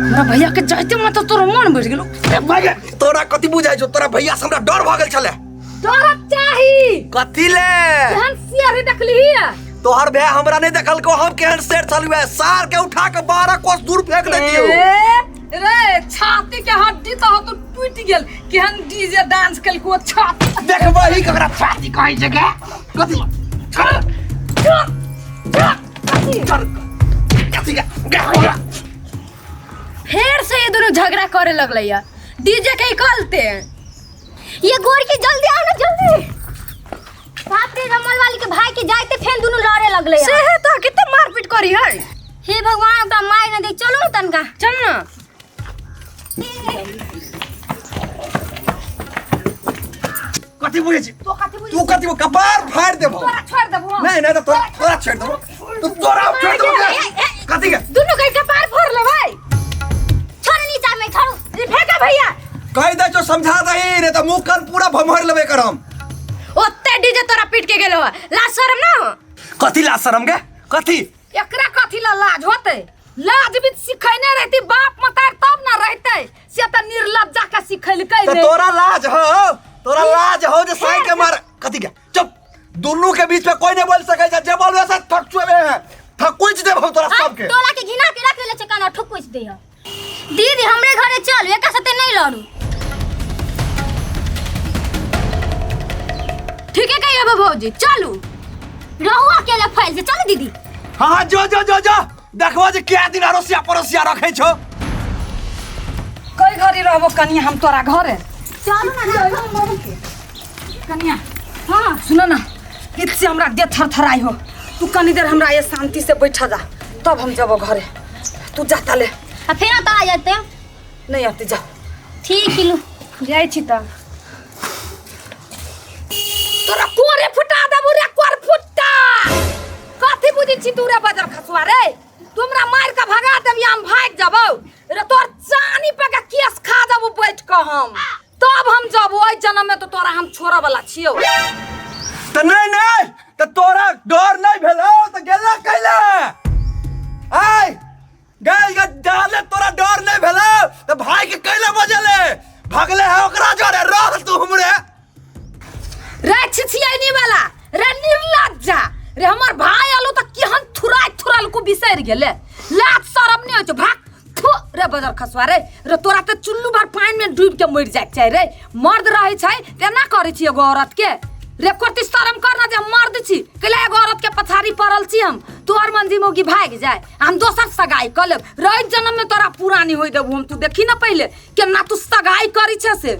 तोरा भैया के जाते मत तोरा मन बढ़ गेलो। भागे तोरा कथि बुझाइ छौ? तोरा भैया से हमरा डर भ गेल छले। तोरा चाही कथि ले? केहन सियारी देखली है? तोहर भाई हमरा नहीं देखल को हम केहन शेर छलु है। सार के उठा के 12 कोस दूर फेंक देतियो। रे छाती के हड्डी तो तो टूट गेल। केहन डीजे डांस कल को छाती देखबही ककरा छाती कहै छै के? कथि फिर से ये दोनों झगड़ा करे लगले या। डीजे के निकालते हैं। ये गोर की जल्दी आओ ना जल्दी। साथे रमल वाली के भाई के जाते फेन दोनों लड़े लगले से है तो कितने मारपीट करी है। हे भगवान तो मार न दे। चलो ना तनका चल ना। कथि बुझै छी? तो कथि बुझै? तू कथि कपार फाड़ देबो। तोरा छोड़ देबो। नहीं नहीं तो तोरा छोड़ देबो। तू तोरा छोड़ देबो। कथि के? दोनों के कपार फोड़ ले भाई। छोड़ नीचा में छोड़। ये फेंका भैया। कह दे जो समझा दही रे त मुंह कान पूरा भमहर लेबे करम। ओते डीजे तोरा पीट के गेलो है। लाज शर्म ना हो? कथि लाज शरम के? कथि? एकरा कथि ला लाज होते? लाज भी सिखैने रहती बाप मतार तब ना रहते। से त निर्लज्जा का सिखैल कै तो रे। तोरा लाज हो। तोरा लाज हो जे साई के मार। कथि के? चुप। दोनों के बीच में कोई नहीं बोल सके। जे बोलबे से ठकचुबे है। ठकुच देबो तोरा सब के। टोला के घिना के रख ले चकाना ठुकुच दे। दीदी हमरे घरे चल। एका साथे नहीं लड़ू। ठीक है कहिए भौजी चलू। रहू अकेले फैल से। चल दीदी। हां जो जो जो जो देखबो जे क्या दिन अरोसिया परोसिया रखे छो। कई घड़ी रहबो कनिया हम तोरा घरे। चलो ना कनिया हां सुनो ना। इससे हमरा देह थरथराई हो। तू कनी देर हमरा ये शांति से बैठा जा तब हम जाबो घरे। तू जाता ले। आ फिर तो आ जाते। नहीं आती जा। ठीक हिलू जाई छी त। तोरा कोरे फुटा देबो रे कोर फुटा। कथि बुझी छी तू रे बजर खसुआ रे? तुमरा मार के भगा देबी हम भाग जाबो। रे तोर चानी पे के केस खा जाबो बैठ के हम। तब हम जाबो। ओइ जन्म में तो तोरा हम छोरा वाला छियो। त नहीं नहीं त तोरा डर नहीं भेलो त गेला कैला? आय गल के डाले तोरा डर नहीं भेलो त भाई के कैला बजले? भागले है ओकरा जोरे रह तू हमरे। रे छिछियानी वाला रे निर्लज्जा रे हमर भाई आलो त केहन थुराय थुराल को बिसर गेले। लाज शरम नहीं हो भाग। थु रे बजर खसवा रे। रे तोरा त चुल्लू भर पानी में डूब के मर जाय छै रे। मर्द रहे छै तेना करे छी एगो औरत के। रे कोती शरम करना जे हम मर्द छी। केला एगो औरत के पछाड़ी पड़ल छी हम। तोहर मंजी मोगी भाग जाय हम दोसर सगाई क लेब। रह जन्म में तोरा पुरानी होई देबो हम। तू देखी ना पहले केना तू सगाई करी छै से।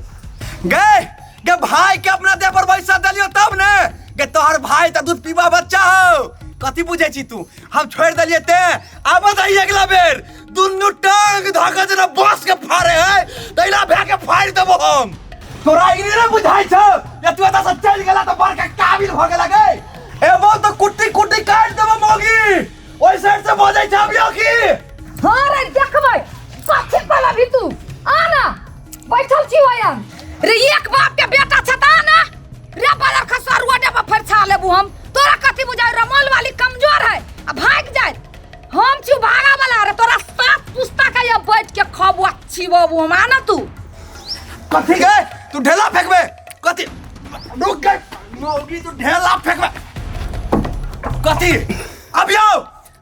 गे भाई के अपना देह पर पैसा दलियो तब ने। गे तोहर भाई त दूध पीबा बच्चा हो। कथि बुझे छी तू? हम छोड़ दलिए ते अब दही अगला बेर दुन्नु टांग धागा जना बस के फाड़े है दैला भे के फाड़ देबो हम। तोरा इने रे बुझाइ छ जे तू एता से चल गेला त बर के काबिल भ गेला गे। एबो तो कुट्टी कुट्टी काट देबो मोगी। ओइ साइड से बजै छ अबियो की? हां रे देखबै कथि पला भी तू आना बैठल छी वयन। रे एक बाप के बेटा छता ना रे बलर खसवा रोडे पर फरछा लेबू हम। तोरा कथि बुझाइ रमल वाली कमजोर है आ भाग जाय। हम छी भागा वाला रे। तोरा सात पुस्ता का ये बैठ के खबुआ छी बाबू हम आना तू। कथि गे तू ढेला फेंकबे? कथि रुक गे मोगी तू ढेला फेंकबे? कथि अबियो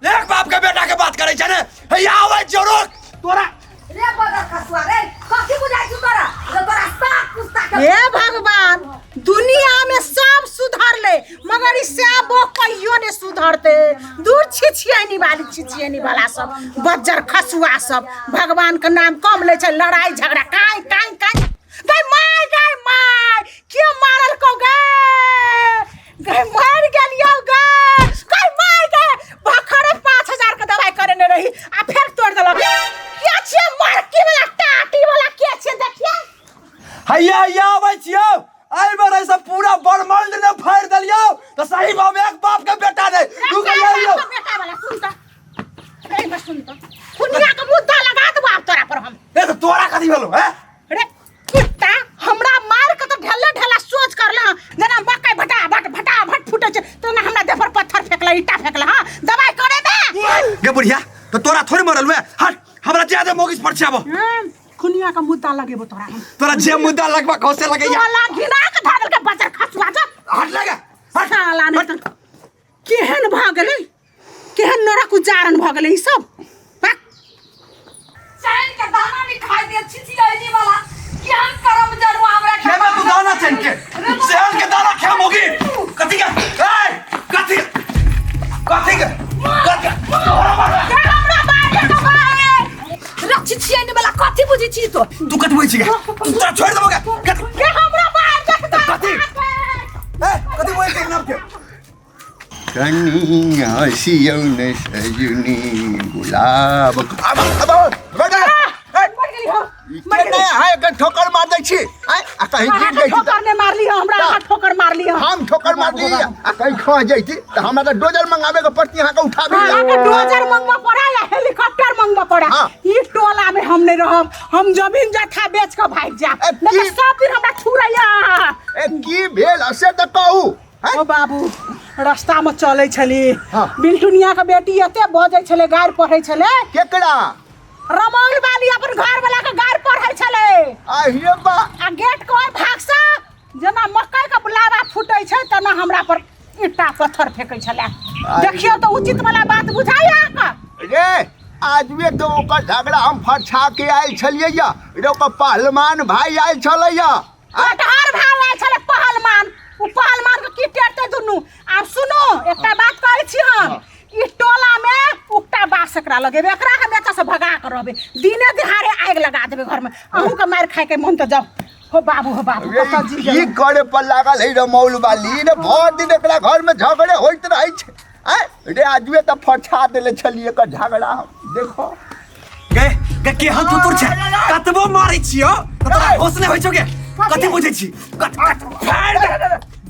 एक बाप के बेटा के बात करे छ ने। हे आवे जरूर तोरा रे बलर खसवा रे कथि बुझाइ छी तोरा? रे तोरा सात पुस्ता का हे भगवान दुनिया में सब सुधर ले मगर इससे वो कहियो ने सुधरते। दूर छिछियानी वाला सब बज्जर खसुआ सब भगवान के नाम कम ले छै। लड़ाई झगड़ा काई काई काई गई माय क्यों मारल को गई मार गेलियो गई मार गए भखरे 5000 के दवाई करे ने रही आ फिर तोड़ देलक। क्या छे मारकी वाला टाटी वाला के छे देखिए। हैया आवे छियो। आई बार ऐसा पूरा ब्रह्मांड ने फाड़ दलियो तो सही में एक बाप के बेटा नहीं तू के लियो बेटा वाला सुन तो दुनिया का मुद्दा लगा दबो आप तोरा पर हम। ए तो तोरा कथि भेलो है? रे कुत्ता हमरा मार के तो ढेला सोच करला जना मकई भटा फुटे छ तो ना हमरा देह पर पत्थर फेकला ईटा फेकला। हां दवाई करे दे गे बुढ़िया तो तोरा थोड़ी मरल में हट हमरा ज्यादा मोगिस परछाबो खुनिया का मुद्दा लगे बो तोरा तोरा जे मुद्दा लगबा कौसे लगे या वाला घिना के धागल के बजर खसुआ जा हट लगा हट साला ने त केहन भ गेलै केहन नरक उजारन भ गेलै ई सब चैन के दाना नहीं खाई दे छिछियानी वाला क्या करम जरवा हमरा खेबे तू दाना चैन के सेल के दाना खा मोगी कथि का ए कथि कथि का हमरा बाटे के भाई छिछियानी वाला कथि बुझी छी तो तू कथि बुझी के तोरा छोड़ देबोगा के हमरा बाटे के कथि ए कथि बोल के नाम के कनिया सियौन सजुनी गुलाब अब बेटा मर गेली हो के नहीं है के ठोकर मार दै छी आ कहीं गिर गई ठोकर ने मार ली हमरा ठोकर मार ली हम ठोकर मार दी आ कहीं खा जैती त हमरा त डोजर मंगावे के पड़ती यहां के उठावे के डोजर मंगवा पड़ा या हेलीकॉप्टर मंगवा पड़ा ई टोला में हम नहीं रहब हम जमीन जथा बेच के भाग जा नहीं सब दिन हमरा छुरैया ए की भेल से त कहू ओ बाबू रास्ता में चले छली हाँ। बिल्टुनिया के बेटी एते बजे छले गाड़ पढ़े छले केकरा रमौल वाली अपन घर वाला के गाड़ पढ़े छले आहिए बा आ गेट के ओइ भागसा जना मकई के बुलावा फुटै छै तना हमरा पर ईटा पत्थर फेकै छले देखियो तो उचित वाला बात बुझाया का रे आजवे तो ओकर झगड़ा हम फरछा के आयल छलिए या रे ओकर पहलवान भाई आयल छलैया कटहर भाग आयल छले पहलवान उ पहलवान के की टेरते दुनु आब सुनो एकटा बात कहै छी हम ई टोला में उकटा बास एकरा लगेबे एकरा के बेटा से भगा के रहबे दिने दिहाड़े आग लगा देबे घर में अहू के मार खाए के मन त जाओ हो बाबू कत जी की करे पर लागल है रमौल वाली रे भर दिन एकरा घर में झगड़े होइत रहै छै आ रे आजवे त फरछा देले छलिए का झगड़ा देखो के केहन तुतुर छै कतबो मारै छियो तोरा होश नै होइ छौ के कथि बुझै छी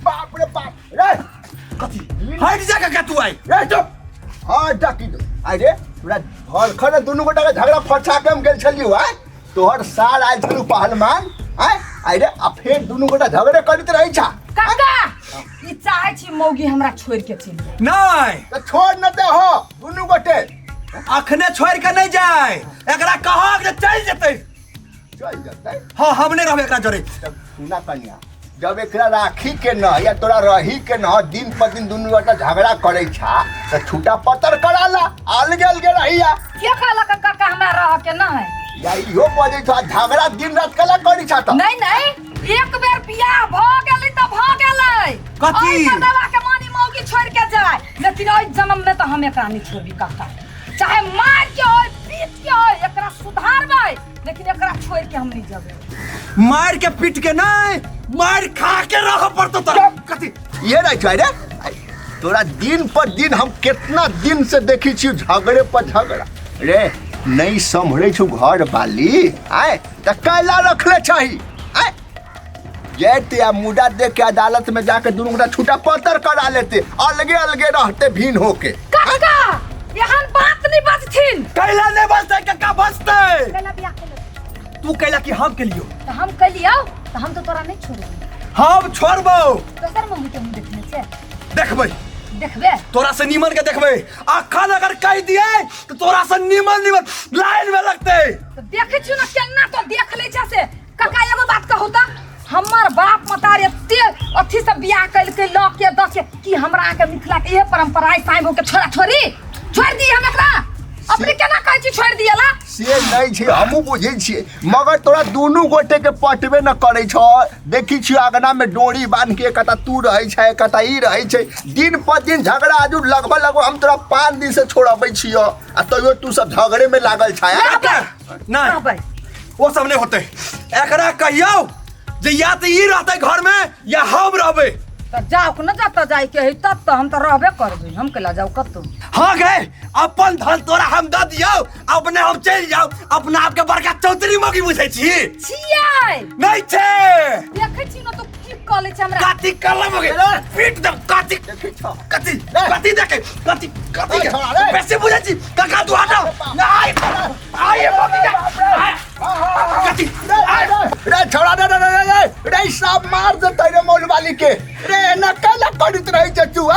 बाप रे बाप रे कथि हट जा के तू आई रे चुप हां डाकी दो आई रे पूरा घर खने दुनु गोटा के झगड़ा फरछा के हम गेल छलियो आ तोहर साल आइल छलु पहलवान आई रे आ फेर दुनु गोटा झगड़े करैत रहै छा काका ई चाहे छी मौगी हमरा छोड़ के चली नहीं त छोड़ न दे हो दुनु गोटे अखने छोड़ के नहीं जाए एकरा कहा के चल जेतै चल जतै हां हम नहीं रहबे एकरा जरे सुना कन्या जब एकरा राखी के न या तोरा रही के न दिन पर दिन दुनु गोटा झगड़ा करै छा त छूटा पत्थर कराला अलगे अलगे रहिया के कहला काका हमरा रह के न है या इहो बजे छा झगड़ा दिन रात कला करी छा त नहीं एक बेर बियाह भ गेलै त भ गेलै कथी? ओइ दवा के मानी मौगी छोड़ के जाए लेकिन ओइ जन्म में तो हम एकरा नहीं छोड़बी काका चाहे मार के होय पीट के होय एकरा सुधारबै लेकिन एकरा छोड़ के हम नहीं जेबै मार के पीट के नहीं मार खा के रह पड़तो तोरा कथि ये रह छै रे तोरा दिन पर दिन हम कितना दिन से देखी छी झगड़े पर झगड़ा रे नहीं संभरे छु घर वाली आय त कैला रखले छही आय ये ते मुड़ा दे के अदालत में जाके दुनु गोटा छूटा पत्थर करा लेते अलगे अलगे रहते भीन होके काका एहन बात नहीं बजथिन कैला नहीं बचतै का बचतै कैला बियाह केलै तू कैला कि हम के लियो तो हम कलियो तो हम तो तोरा नहीं छोड़बी हम छोड़बो दोसर मम्मी के मुंह देखने छे देखबै देखबे तोरा से नीमन के देखबै अखन अगर कह दिए तो तोरा से नीमन लाइन में लगतै तो देखे छी ना केना तो देख ले छै से काका एगो बात कहू त हमर बाप मतार एते अथी से बियाह कैल के ल के द के कि हमरा के मिथिला के ये परंपरा है साइबो के छोरा छोरी छोड़ दी हम एकरा अपने केना कहै छी छोड़ दियला से नहीं छे हमहू बुझे छिए मगर तोरा दुनु गोटे के पटबे न करे छ देखी छी आगना में डोरी बांध के कता तू रहै छै कता ई रहै छै दिन पर दिन झगड़ा आजू लगभग हम तोरा 5 दिन से छोड़बै छियो आ तइयो तू सब झगड़े में लागल छै नहीं वो सब नहीं होते एकरा कहियो जे या तो ई रहते घर में या हम रहबे तो जाओ न जाता जाय के है तब तो हम तो रहबे करबे हम केला जाऊ कतो हाँ गए अपन धन तोरा हम द दियो अपने हम चल जाओ अपना आप के बड़का चौधरी मौगी बुझै छी छियै नहीं छे देखे छी न तो की कॉले छै हमरा काती कलम मौगी पीट दम काती कती देखे कती पैसे बुझै छी काका तू हटो नहीं आई मौगी कती रे छोड़ा रे सब मार दे तेरे मौल वाली के रे न कैला करित रही छ तू